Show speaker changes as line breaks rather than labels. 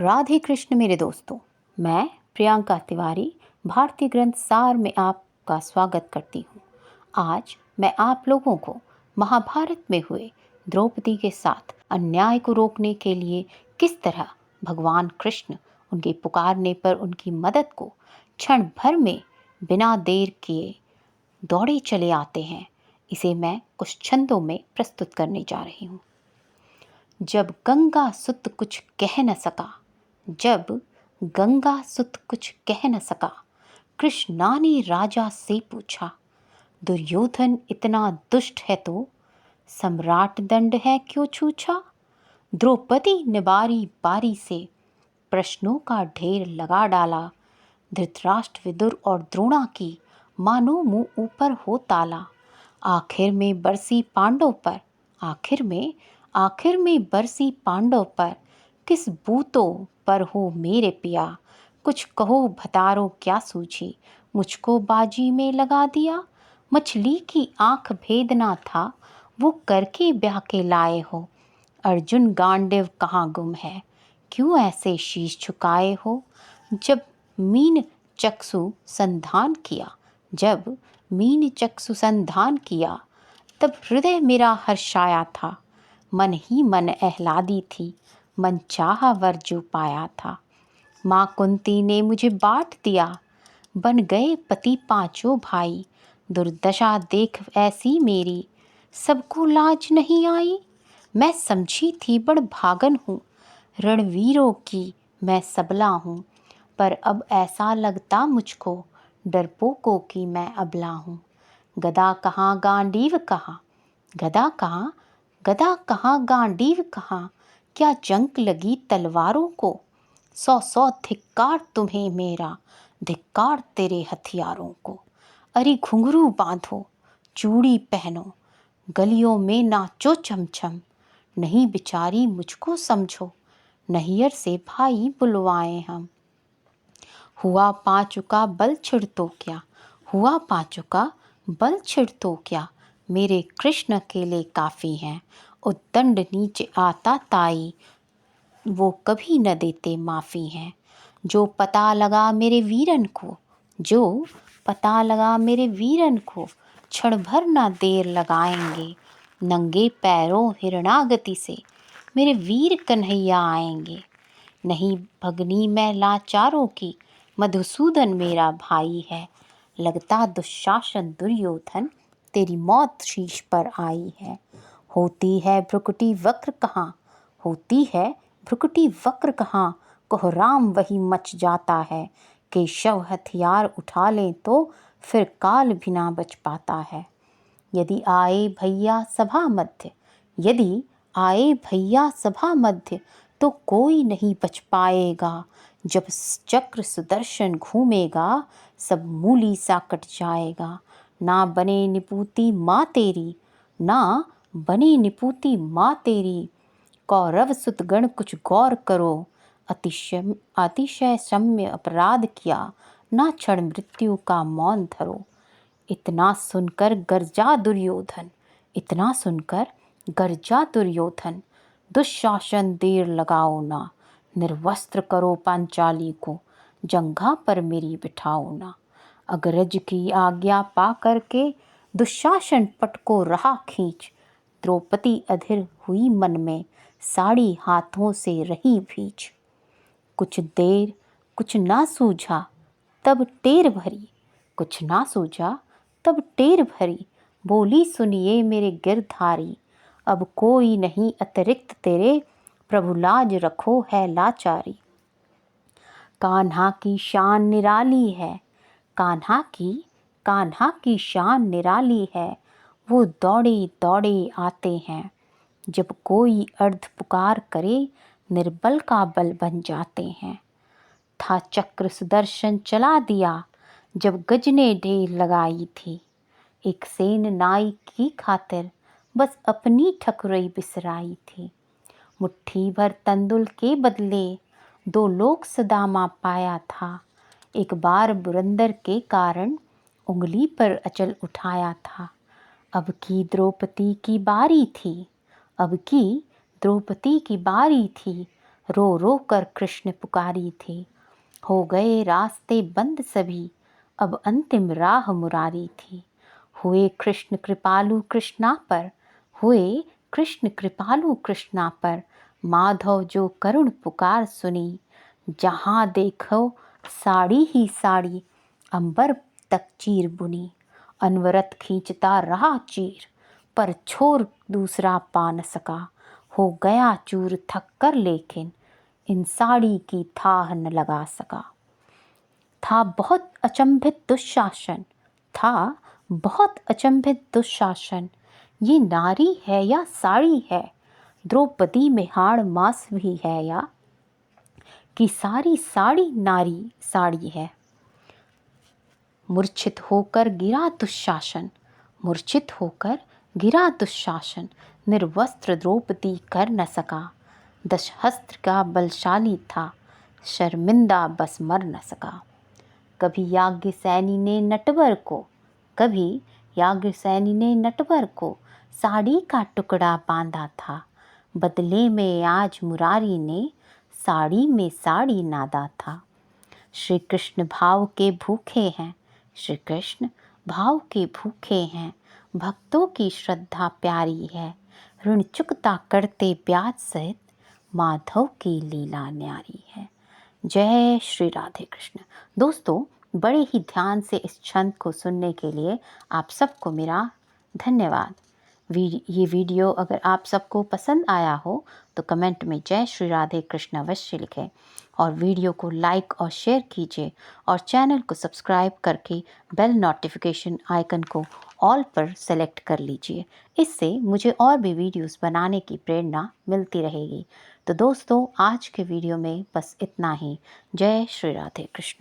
राधे कृष्ण मेरे दोस्तों। मैं प्रियंका तिवारी भारतीय ग्रंथ सार में आपका स्वागत करती हूँ। आज मैं आप लोगों को महाभारत में हुए द्रौपदी के साथ अन्याय को रोकने के लिए किस तरह भगवान कृष्ण उनके पुकारने पर उनकी मदद को क्षण भर में बिना देर किए दौड़े चले आते हैं, इसे मैं कुछ छंदों में प्रस्तुत करने जा रही हूँ। जब गंगा सुत कुछ कह न सका, जब गंगा सुत कुछ कह न सका, कृष्णा ने राजा से पूछा, दुर्योधन इतना दुष्ट है तो सम्राट दंड है क्यों छूछा। द्रौपदी ने बारी बारी से प्रश्नों का ढेर लगा डाला, धृतराष्ट्र विदुर और द्रोणा की मानो मुंह ऊपर हो ताला। आखिर में बरसी पांडव पर, आखिर में बरसी पांडव पर, किस बूतों पर हो मेरे पिया। कुछ कहो भतारो क्या सूझी, मुझको बाजी में लगा दिया। मछली की आंख भेदना था, वो करके ब्याह के लाए हो। अर्जुन गांडिव कहाँ गुम है, क्यों ऐसे शीश झुकाए हो। जब मीन चक्षु संधान किया, जब मीन चक्षु संधान किया, तब हृदय मेरा हर्षाया था। मन ही मन आह्लादी थी, मन चाहा वर जो पाया था। माँ कुंती ने मुझे बांट दिया, बन गए पति पांचों भाई। दुर्दशा देख ऐसी मेरी, सबको लाज नहीं आई। मैं समझी थी बड़ भागन हूँ, रणवीरों की मैं सबला हूँ। पर अब ऐसा लगता मुझको, डरपोकों की मैं अबला हूँ। गदा कहाँ गांडीव कहाँ, गदा कहाँ गांडीव कहाँ, क्या जंक लगी तलवारों को। सौ सौ धिक्कार तुम्हें मेरा, धिक्कार तेरे हथियारों को। अरे घुंघरू बांधो, चूड़ी पहनो, गलियों में नाचो चमचम। नहीं बिचारी मुझको समझो, नैहर से भाई बुलवाए हम। हुआ पांचों बल छिड़ तो क्या, हुआ पांचों बल छिड़ तो क्या। मेरे कृष्ण अकेले काफ़ी हैं, उद्दंड नीचे आता ताई, वो कभी न देते माफ़ी हैं। जो पता लगा मेरे वीरन को, जो पता लगा मेरे वीरन को, क्षण भर ना देर लगाएंगे। नंगे पैरों हिरणागति से मेरे वीर कन्हैया आएंगे। नहीं भगनी मैं लाचारों की, मधुसूदन मेरा भाई है। लगता दुशासन दुर्योधन, तेरी मौत शीश पर आई है। होती है भ्रुकुटी वक्र कहाँ, होती है भ्रुकुटी वक्र कहाँ, कोहराम वही मच जाता है। केशव हथियार उठा लें तो फिर काल भी ना बच पाता है। यदि आए भैया सभा मध्य, यदि आए भैया सभा मध्य, तो कोई नहीं बच पाएगा। जब चक्र सुदर्शन घूमेगा, सब मूली सा कट जाएगा। ना बने निपूती माँ तेरी, ना बने निपूती माँ तेरी, कौरव सुतगण कुछ गौर करो। अतिशय क्षम्य अपराध किया, ना क्षण मृत्यु का मौन धरो। इतना सुनकर गर्जा दुर्योधन, इतना सुनकर गर्जा दुर्योधन, दुशासन देर लगाओ ना। निर्वस्त्र करो पांचाली को, जंघा पर मेरी बिठाओ ना। अग्रज की आज्ञा पा करके दुशासन पट को रहा खींच। द्रौपदी अधीर हुई मन में, साड़ी हाथों से रही भींच। कुछ देर कुछ ना सूझा, तब टेर भरी, कुछ ना सूझा तब टेर भरी। बोली सुनिए मेरे गिरधारी, अब कोई नहीं अतिरिक्त तेरे, प्रभु लाज रखो है लाचारी। कान्हा की शान निराली है, कान्हा की शान निराली है। वो दौड़े दौड़े आते हैं, जब कोई अर्ध पुकार करे, निर्बल का बल बन जाते हैं। था चक्र सुदर्शन चला दिया, जब गज ने ढेर लगाई थी। एक सेन नाई की खातिर, बस अपनी ठकुरई बिसराई थी। मुट्ठी भर तंदुल के बदले, दो लोक सदामा पाया था। एक बार बुरंदर के कारण, उंगली पर अचल उठाया था। अब की द्रौपदी की बारी थी, अब की द्रौपदी की बारी थी। रो रो कर कृष्ण पुकारी थी। हो गए रास्ते बंद सभी, अब अंतिम राह मुरारी थी। हुए कृष्ण कृपालु कृष्णा पर, हुए कृष्ण कृपालु कृष्णा पर, माधव जो करुण पुकार सुनी। जहाँ देखो साड़ी ही साड़ी, अंबर तक चीर बुनी। अनवरत खींचता रहा चीर, पर छोर दूसरा पा न सका। हो गया चूर थक कर लेकिन, इन साड़ी की थाह न लगा सका। था बहुत अचंभित दुशासन, था बहुत अचंभित दुशासन, ये नारी है या साड़ी है? द्रौपदी में हाड़ मास भी है या, कि सारी साड़ी नारी साड़ी है? मूर्छित होकर गिरा दुशासन, मूर्छित होकर गिरा दुशासन, निर्वस्त्र द्रौपदी कर न सका। दशहस्त्र का बलशाली था, शर्मिंदा बस मर न सका। कभी याज्ञसेनी ने नटवर को, कभी याज्ञसेनी ने नटवर को साड़ी का टुकड़ा बांधा था। बदले में आज मुरारी ने साड़ी में साड़ी नादा था। श्री कृष्ण भाव के भूखे हैं, श्री कृष्ण भाव के भूखे हैं, भक्तों की श्रद्धा प्यारी है। ऋण चुकता करते ब्याज सहित, माधव की लीला न्यारी है। जय श्री राधे कृष्ण। दोस्तों, बड़े ही ध्यान से इस छंद को सुनने के लिए आप सबको मेरा धन्यवाद। ये वीडियो अगर आप सबको पसंद आया हो तो कमेंट में जय श्री राधे कृष्ण अवश्य लिखें, और वीडियो को लाइक और शेयर कीजिए, और चैनल को सब्सक्राइब करके बेल नोटिफिकेशन आइकन को ऑल पर सेलेक्ट कर लीजिए। इससे मुझे और भी वीडियोस बनाने की प्रेरणा मिलती रहेगी। तो दोस्तों, आज के वीडियो में बस इतना ही। जय श्री राधे कृष्ण।